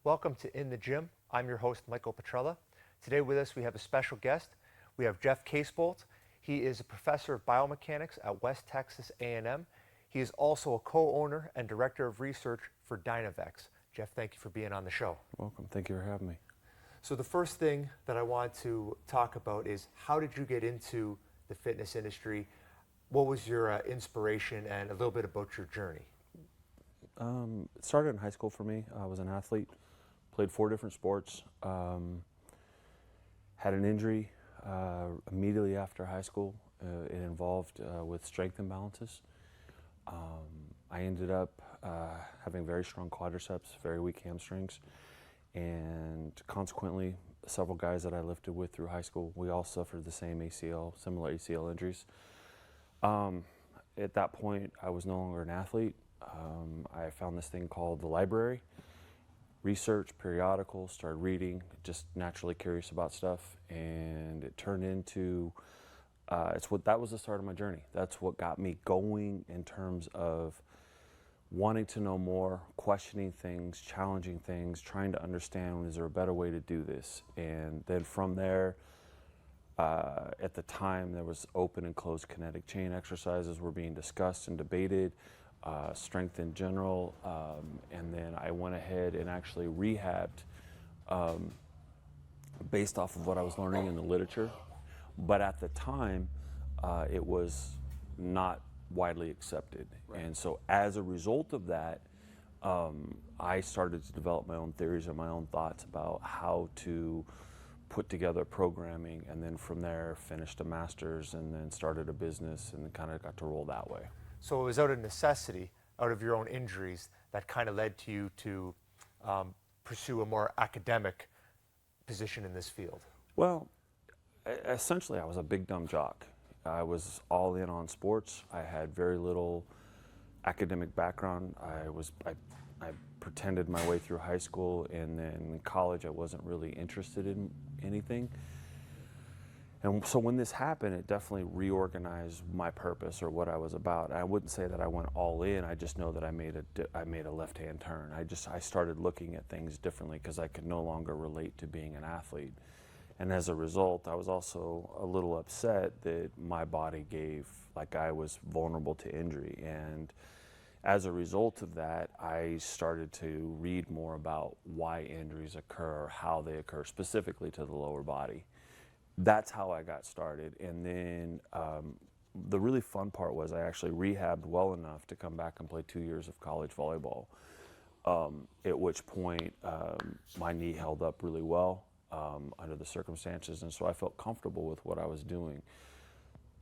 Welcome to In the Gym. I'm your host, Michael Petrella. Today with us we have a special guest. We have Jeff Casebolt. He is a professor of biomechanics at West Texas A&M. He is also a co-owner and director of research for DynaVox. Jeff, thank you for being on the show. Welcome. Thank you for having me. So the first thing that I want to talk about is how did you get into the fitness industry? What was your inspiration and a little bit about your journey? It started in high school for me. I was an athlete, played 4 different sports, had an injury immediately after high school. It involved with strength imbalances. I ended up having very strong quadriceps, very weak hamstrings, and consequently several guys that I lifted with through high school, we all suffered the same similar ACL injuries. At that point, I was no longer an athlete. I found this thing called the library, researched periodicals, started reading, just naturally curious about stuff, and it turned into, that was the start of my journey. That's what got me going in terms of wanting to know more, questioning things, challenging things, trying to understand, is there a better way to do this? And then from there, at the time, there was open and closed kinetic chain exercises were being discussed and debated, strength in general, and then I went ahead and actually rehabbed based off of what I was learning in the literature. But at the time, it was not widely accepted. Right. And so as a result of that, I started to develop my own theories and my own thoughts about how to put together programming, and then from there finished a master's and then started a business and kind of got to roll that way. So it was out of necessity, out of your own injuries, that kind of led to you to pursue a more academic position in this field? Well, essentially I was a big dumb jock. I was all in on sports. I had very little academic background. I pretended my way through high school, and then in college I wasn't really interested in anything. And so when this happened, it definitely reorganized my purpose or what I was about. I wouldn't say that I went all in. I just know that I made a left-hand turn. I started looking at things differently because I could no longer relate to being an athlete. And as a result, I was also a little upset that my body I was vulnerable to injury. And as a result of that, I started to read more about why injuries occur, how they occur, specifically to the lower body. That's how I got started. And then the really fun part was I actually rehabbed well enough to come back and play 2 years of college volleyball, at which point my knee held up really well under the circumstances, and so I felt comfortable with what I was doing.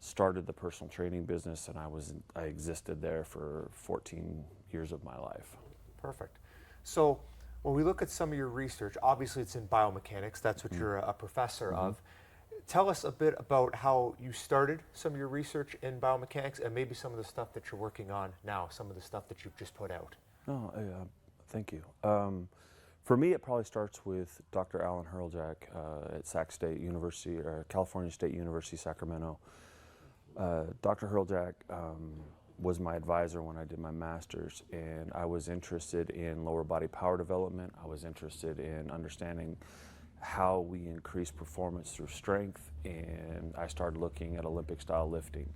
Started the personal training business, and I existed there for 14 years of my life. Perfect. So when we look at some of your research, obviously it's in biomechanics, that's what you're a professor of. Tell us a bit about how you started some of your research in biomechanics and maybe some of the stuff that you're working on now, some of the stuff that you've just put out. Oh, thank you. For me, it probably starts with Dr. Alan Hurljack at Sac State University, or California State University, Sacramento. Dr. Hurljack was my advisor when I did my master's, and I was interested in lower body power development. I was interested in understanding how we increase performance through strength, and I started looking at Olympic style lifting.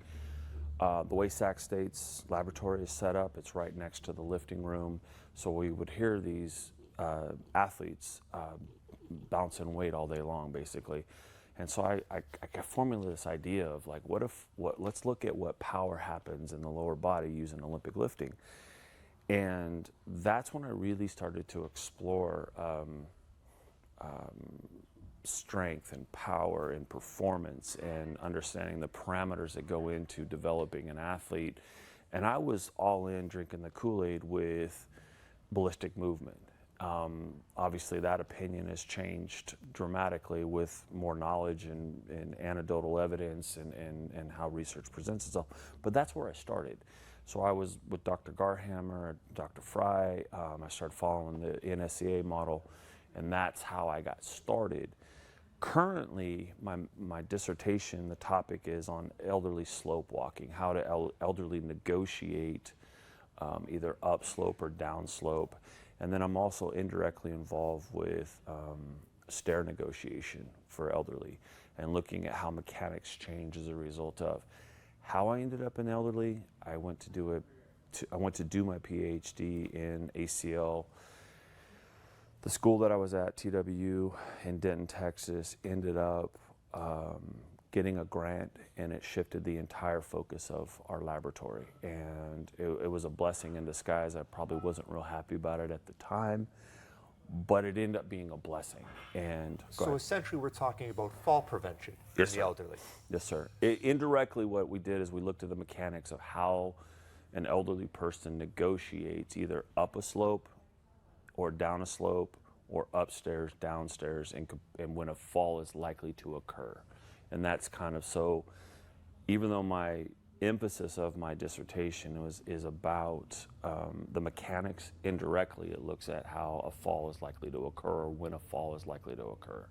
The way Sac State's laboratory is set up, it's right next to the lifting room, so we would hear these athletes bouncing weight all day long, basically. And so I formulated this idea of let's look at what power happens in the lower body using Olympic lifting. And that's when I really started to explore strength and power and performance and understanding the parameters that go into developing an athlete. And I was all in drinking the Kool-Aid with ballistic movement. Obviously that opinion has changed dramatically with more knowledge and anecdotal evidence and how research presents itself, but that's where I started. So I was with Dr. Garhammer, Dr. Fry, I started following the NSCA model, and that's how I got started. Currently, my dissertation, the topic is on elderly slope walking, how to elderly negotiate either upslope or downslope. And then I'm also indirectly involved with stair negotiation for elderly and looking at how mechanics change as a result of. How I ended up in elderly, I went to do my PhD in ACL. The school that I was at, TWU in Denton, Texas, ended up getting a grant, and it shifted the entire focus of our laboratory. And it was a blessing in disguise. I probably wasn't real happy about it at the time, but it ended up being a blessing. And so essentially we're talking about fall prevention in the elderly. Yes, sir. Indirectly, what we did is we looked at the mechanics of how an elderly person negotiates either up a slope or down a slope or upstairs, downstairs, and when a fall is likely to occur. And that's kind of, so even though my emphasis of my dissertation is about the mechanics, indirectly it looks at how a fall is likely to occur or when a fall is likely to occur.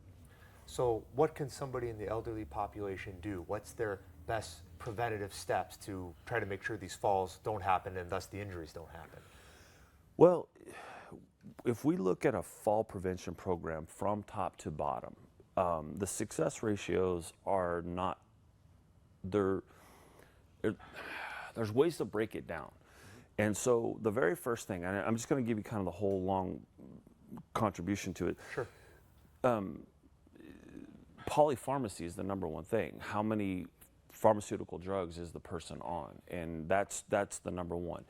So what can somebody in the elderly population do? What's their best preventative steps to try to make sure these falls don't happen and thus the injuries don't happen? Well, if we look at a fall prevention program from top to bottom, the success ratios are not, there's ways to break it down. And so the very first thing, and I'm just going to give you kind of the whole long contribution to it. Sure. Polypharmacy is the number one thing. How many pharmaceutical drugs is the person on? And that's the number one.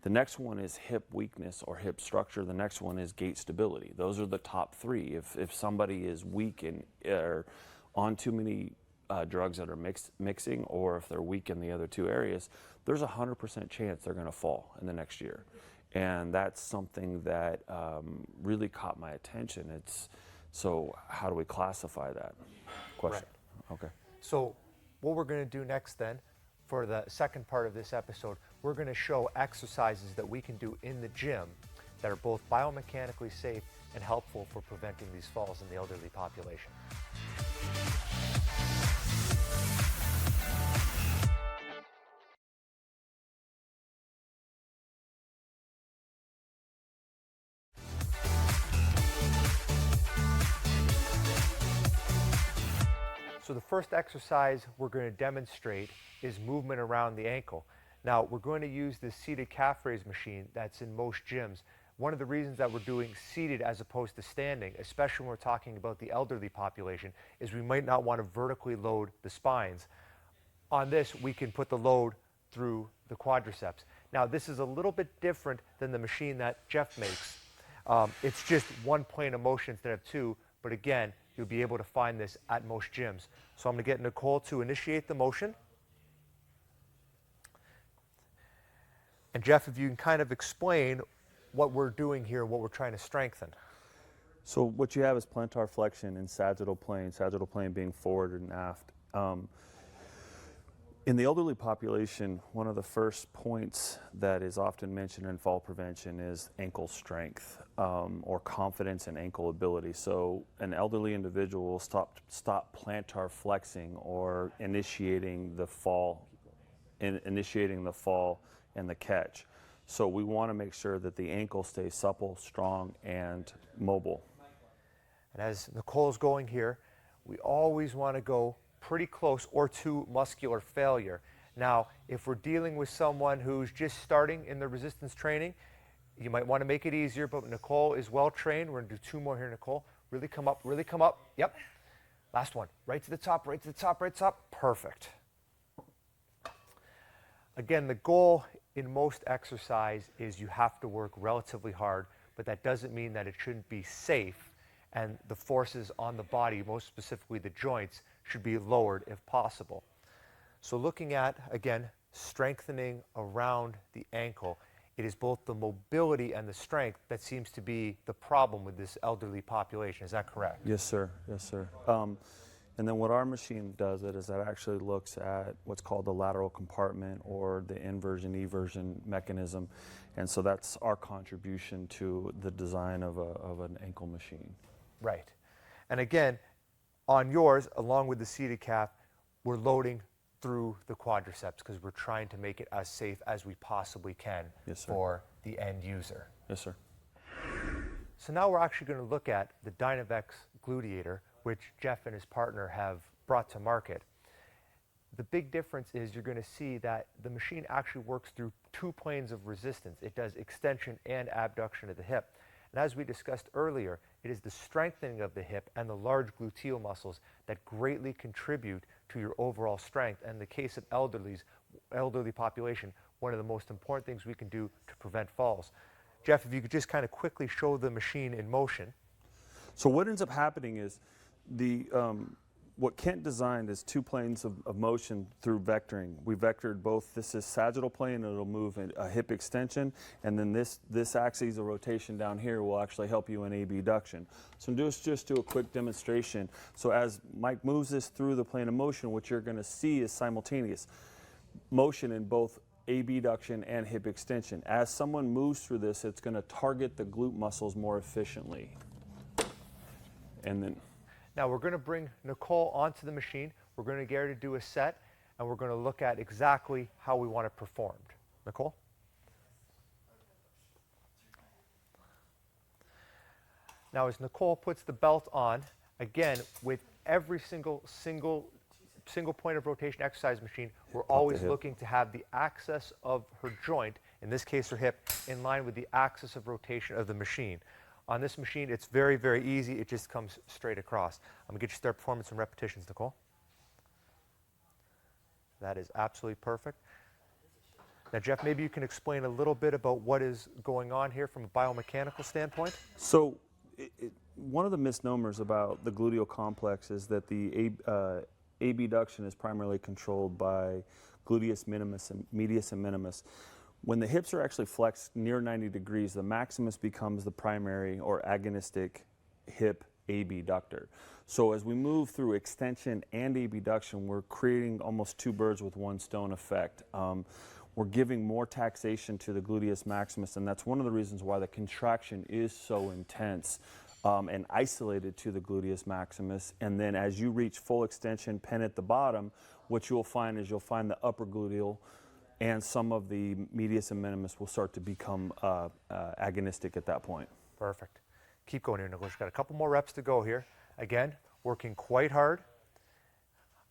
The next one is hip weakness or hip structure. The next one is gait stability. Those are the top three. If somebody is weak and are on too many drugs that are mixing, or if they're weak in the other two areas, there's a 100% chance they're going to fall in the next year. And that's something that really caught my attention. So how do we classify that? Question. Right. Okay. So what we're going to do next then, for the second part of this episode, we're going to show exercises that we can do in the gym that are both biomechanically safe and helpful for preventing these falls in the elderly population. So the first exercise we're going to demonstrate is movement around the ankle. Now, we're going to use this seated calf raise machine that's in most gyms. One of the reasons that we're doing seated as opposed to standing, especially when we're talking about the elderly population, is we might not want to vertically load the spines. On this, we can put the load through the quadriceps. Now, this is a little bit different than the machine that Jeff makes. It's just one plane of motion instead of two, but again, you'll be able to find this at most gyms. So I'm going to get Nicole to initiate the motion. And Jeff, if you can kind of explain what we're doing here, what we're trying to strengthen. So what you have is plantar flexion and sagittal plane being forward and aft. In the elderly population, one of the first points that is often mentioned in fall prevention is ankle strength or confidence in ankle ability. So an elderly individual will stop plantar flexing or initiating the fall and the catch. So we want to make sure that the ankle stays supple, strong, and mobile. And as Nicole's going here, we always want to go pretty close or to muscular failure. Now, if we're dealing with someone who's just starting in the resistance training, you might want to make it easier, but Nicole is well trained. We're going to do two more here, Nicole. Really come up, really come up. Yep. Last one. Right to the top, right to the top, right to the top. Perfect. Again, the goal in most exercise is you have to work relatively hard, but that doesn't mean that it shouldn't be safe, and the forces on the body, most specifically the joints, should be lowered if possible. So looking at, again, strengthening around the ankle, it is both the mobility and the strength that seems to be the problem with this elderly population. Is that correct? Yes, sir. Yes, sir. And then what our machine does is that actually looks at what's called the lateral compartment or the inversion eversion mechanism. And so that's our contribution to the design of an ankle machine. Right. And again, on yours, along with the seated calf, we're loading through the quadriceps because we're trying to make it as safe as we possibly can for the end user. Yes, sir. So now we're actually going to look at the DynaVox Glooter, which Jeff and his partner have brought to market. The big difference is you're going to see that the machine actually works through two planes of resistance. It does extension and abduction of the hip. And as we discussed earlier, it is the strengthening of the hip and the large gluteal muscles that greatly contribute to your overall strength. And in the case of elderly population, one of the most important things we can do to prevent falls. Jeff, if you could just kind of quickly show the machine in motion. So what ends up happening is what Kent designed is two planes of motion through vectoring. We vectored both. This is sagittal plane, and it'll move a hip extension, and then this axis of rotation down here will actually help you in abduction. So just do a quick demonstration. So as Mike moves this through the plane of motion, what you're going to see is simultaneous motion in both abduction and hip extension. As someone moves through this, it's going to target the glute muscles more efficiently. And then now we're going to bring Nicole onto the machine. We're going to get her to do a set, and we're going to look at exactly how we want it performed. Nicole? Now as Nicole puts the belt on, again, with every single point of rotation exercise machine, we're always looking to have the axis of her joint, in this case her hip, in line with the axis of rotation of the machine. On this machine, it's very, very easy. It just comes straight across. I'm going to get you to start performing some repetitions, Nicole. That is absolutely perfect. Now, Jeff, maybe you can explain a little bit about what is going on here from a biomechanical standpoint. So one of the misnomers about the gluteal complex is that the abduction is primarily controlled by gluteus minimus and medius and minimus. When the hips are actually flexed near 90 degrees, the maximus becomes the primary or agonistic hip abductor. So as we move through extension and abduction, we're creating almost two birds with one stone effect. We're giving more taxation to the gluteus maximus, and that's one of the reasons why the contraction is so intense and isolated to the gluteus maximus. And then as you reach full extension, pen at the bottom, what you'll find is you'll find the upper gluteal and some of the medius and minimus will start to become agonistic at that point. Perfect. Keep going here, Nicholas. We've got a couple more reps to go here. Again, working quite hard.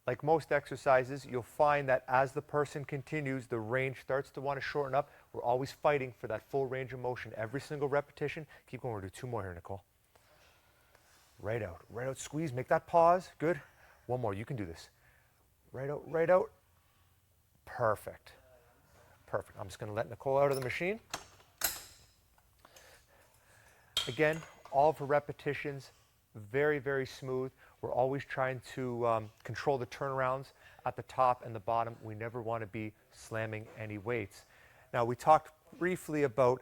Like most exercises, you'll find that as the person continues, the range starts to want to shorten up. We're always fighting for that full range of motion every single repetition. Keep going. We'll do two more here, Nicole. Right out, squeeze, make that pause. Good. One more, you can do this. Right out. Perfect. Perfect. I'm just going to let Nicole out of the machine. Again, all of her repetitions, very, very smooth. We're always trying to control the turnarounds at the top and the bottom. We never want to be slamming any weights. Now, we talked briefly about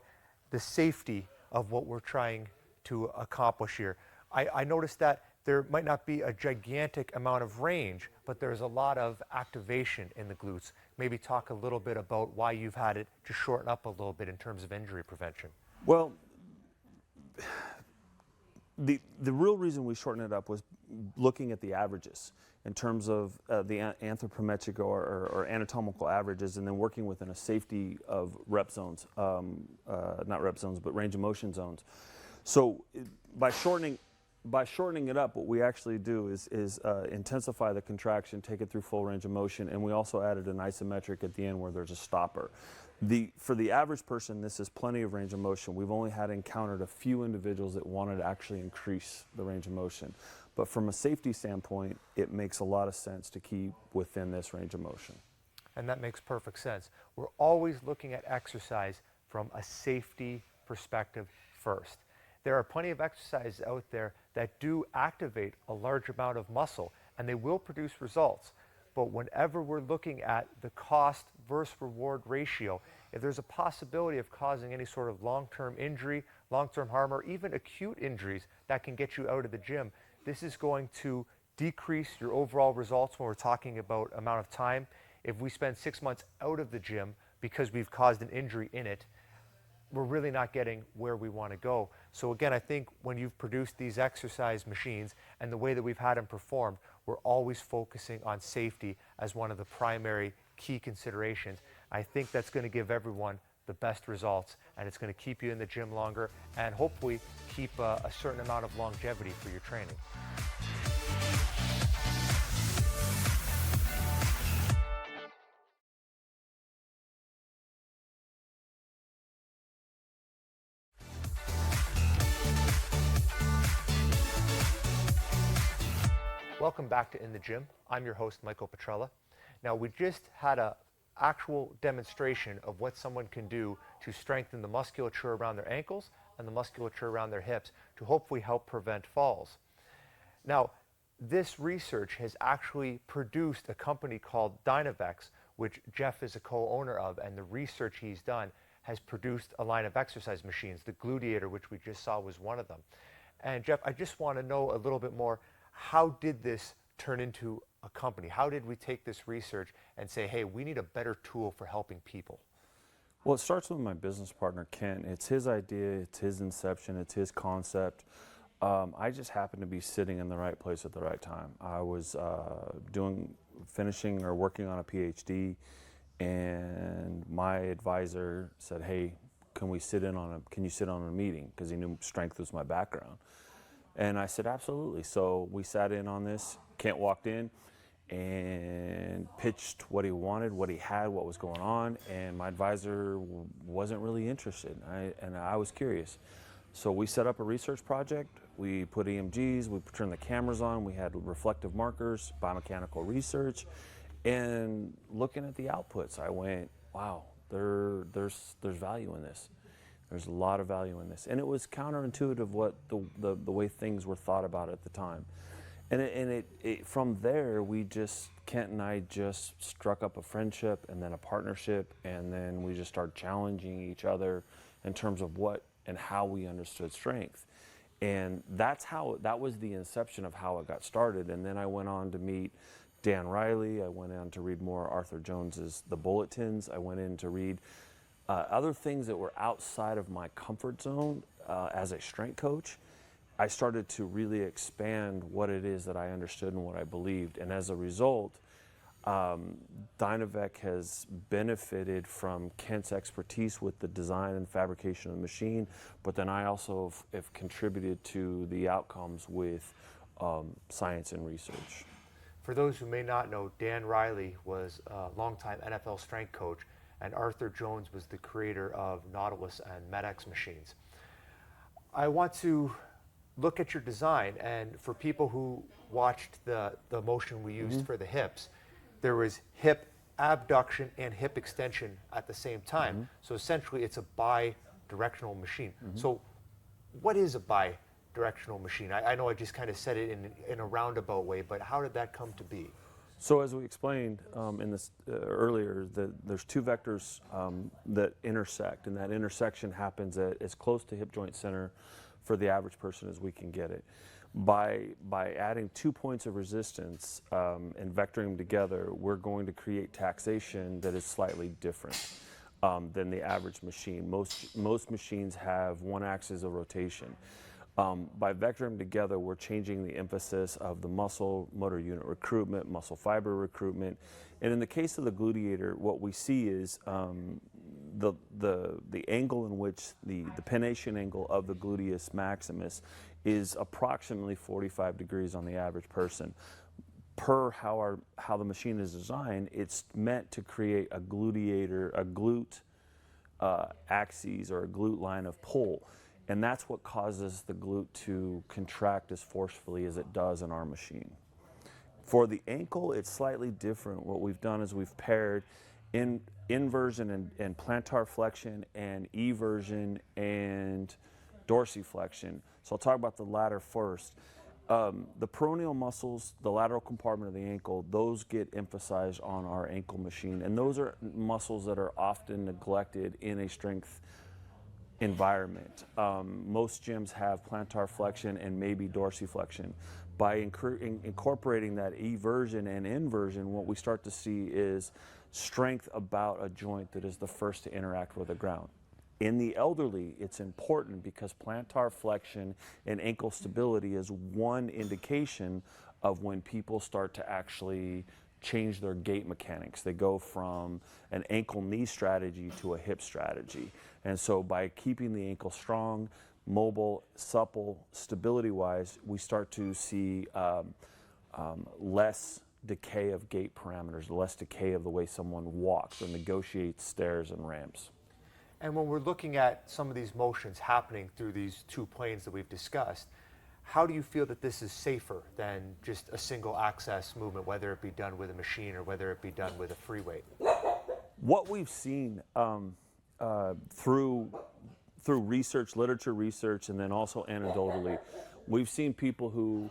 the safety of what we're trying to accomplish here. I noticed that there might not be a gigantic amount of range, but there's a lot of activation in the glutes. Maybe talk a little bit about why you've had it to shorten up a little bit in terms of injury prevention. Well, the real reason we shortened it up was looking at the averages in terms of the anthropometric or anatomical averages, and then working within a safety of rep zones, not rep zones, but range of motion zones. So by shortening it up, what we actually do is intensify the contraction, take it through full range of motion, and we also added an isometric at the end where there's a stopper. For the average person, this is plenty of range of motion. We've only encountered a few individuals that wanted to actually increase the range of motion. But from a safety standpoint, it makes a lot of sense to keep within this range of motion. And that makes perfect sense. We're always looking at exercise from a safety perspective first. There are plenty of exercises out there that do activate a large amount of muscle, and they will produce results. But whenever we're looking at the cost versus reward ratio, if there's a possibility of causing any sort of long-term injury, long-term harm, or even acute injuries that can get you out of the gym, this is going to decrease your overall results when we're talking about amount of time. If we spend 6 months out of the gym because we've caused an injury in it, we're really not getting where we want to go. So again, I think when you've produced these exercise machines and the way that we've had them performed, we're always focusing on safety as one of the primary key considerations. I think that's going to give everyone the best results, and it's going to keep you in the gym longer and hopefully keep a certain amount of longevity for your training. Welcome back to In the Gym. I'm your host, Michael Petrella. Now, we just had an actual demonstration of what someone can do to strengthen the musculature around their ankles and the musculature around their hips to hopefully help prevent falls. Now, this research has actually produced a company called DynaVox, which Jeff is a co-owner of, and the research he's done has produced a line of exercise machines. The Glooter, which we just saw, was one of them. And Jeff, I just want to know a little bit more. How did this turn into a company? How did we take this research and say, hey, we need a better tool for helping people? Well, it starts with my business partner, Ken. It's his idea, it's his inception, it's his concept. I just happened to be sitting in the right place at the right time. I was finishing or working on a PhD, and my advisor said, hey, can you sit in on a meeting? Because he knew strength was my background. And I said, absolutely. So we sat in on this. Kent walked in and pitched what he wanted, what he had, what was going on. And my advisor wasn't really interested. And I was curious. So we set up a research project. We put EMGs, we turned the cameras on. We had reflective markers, biomechanical research. And looking at the outputs, I went, wow, there's value in this. There's a lot of value in this. And it was counterintuitive what the way things were thought about at the time. And from there, Kent and I just struck up a friendship and then a partnership, and then we just started challenging each other in terms of what and how we understood strength. And that was the inception of how it got started. And then I went on to meet Dan Riley. I went on to read more Arthur Jones's The Bulletins. I went in to read other things that were outside of my comfort zone as a strength coach. I started to really expand what it is that I understood and what I believed. And as a result, DynaVox has benefited from Kent's expertise with the design and fabrication of the machine, but then I also have contributed to the outcomes with science and research. For those who may not know, Dan Riley was a longtime NFL strength coach, and Arthur Jones was the creator of Nautilus and MedX machines. I want to look at your design, and for people who watched the motion we used for the hips, there was hip abduction and hip extension at the same time. So essentially it's a bi-directional machine. So what is a bi-directional machine? I know I just kind of said it in a roundabout way, but how did that come to be? So as we explained in this earlier, there's two vectors that intersect, and that intersection happens at as close to hip joint center for the average person as we can get it. By adding 2 points of resistance and vectoring them together, we're going to create taxation that is slightly different than the average machine. Most machines have one axis of rotation. By vectoring them together, we're changing the emphasis of the muscle motor unit recruitment, muscle fiber recruitment. And in the case of the Glooter, what we see is the angle in which the pennation angle of the gluteus maximus is approximately 45 degrees on the average person. Per how the machine is designed, it's meant to create a glute axis or a glute line of pull. And that's what causes the glute to contract as forcefully as it does in our machine. For the ankle, it's slightly different. What we've done is we've paired inversion and plantar flexion and eversion and dorsiflexion. So I'll talk about the latter first. The peroneal muscles, the lateral compartment of the ankle, those get emphasized on our ankle machine. And those are muscles that are often neglected in a strength environment. Most gyms have plantar flexion and maybe dorsiflexion. By incorporating that eversion and inversion, what we start to see is strength about a joint that is the first to interact with the ground. In the elderly, it's important because plantar flexion and ankle stability is one indication of when people start to actually change their gait mechanics. They go from an ankle-knee strategy to a hip strategy. And so by keeping the ankle strong, mobile, supple, stability-wise, we start to see less decay of gait parameters, less decay of the way someone walks or negotiates stairs and ramps. And when we're looking at some of these motions happening through these two planes that we've discussed, how do you feel that this is safer than just a single access movement, whether it be done with a machine or whether it be done with a free weight? What we've seen through research, literature research, and then also anecdotally, we've seen people who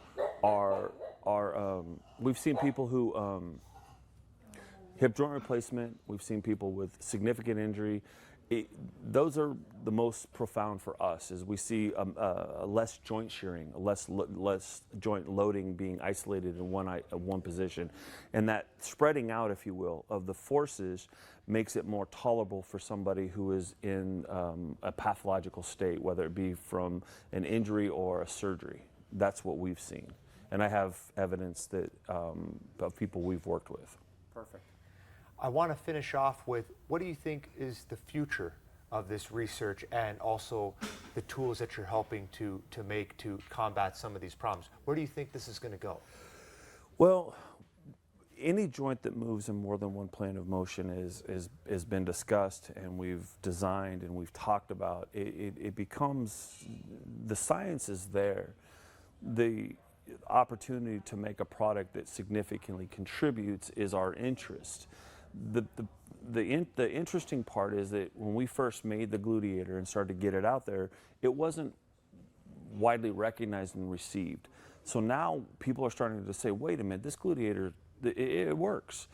hip joint replacement. We've seen people with significant injury. Those are the most profound for us, is we see a less joint shearing, less joint loading being isolated in one position. And that spreading out, if you will, of the forces makes it more tolerable for somebody who is in a pathological state, whether it be from an injury or a surgery. That's what we've seen. And I have evidence that of people we've worked with. Perfect. I want to finish off with, what do you think is the future of this research and also the tools that you're helping to make to combat some of these problems? Where do you think this is going to go? Well, any joint that moves in more than one plane of motion has been discussed, and we've designed and we've talked about. It becomes, the science is there. The opportunity to make a product that significantly contributes is our interest. The interesting part is that when we first made the gluteator and started to get it out there, it wasn't widely recognized and received. So now people are starting to say, wait a minute, this gluteator, it works.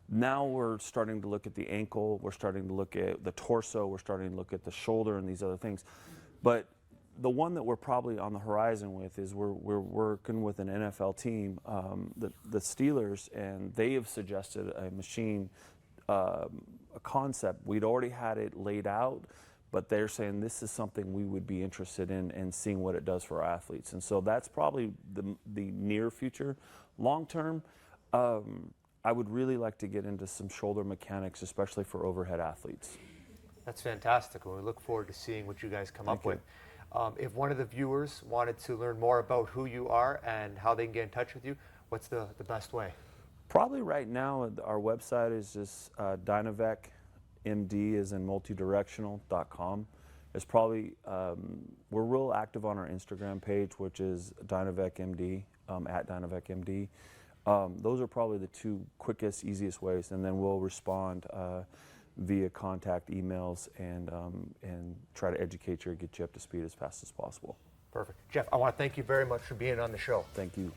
Now we're starting to look at the ankle, we're starting to look at the torso, we're starting to look at the shoulder and these other things. But the one that we're probably on the horizon with is we're working with an NFL team, the Steelers, and they have suggested a machine, a concept. We'd already had it laid out, but they're saying this is something we would be interested in and seeing what it does for our athletes. And so that's probably the near future. Long term, I would really like to get into some shoulder mechanics, especially for overhead athletes. That's fantastic. We look forward to seeing what you guys come up with. If one of the viewers wanted to learn more about who you are and how they can get in touch with you, what's the best way? Probably right now, our website is just DynaVox MD as in multidirectional.com. It's probably, we're real active on our Instagram page, which is DynaVox MD, at DynaVox MD. Those are probably the two quickest, easiest ways, and then we'll respond via contact emails and try to educate you or get you up to speed as fast as possible. Perfect. Jeff, I want to thank you very much for being on the show. Thank you.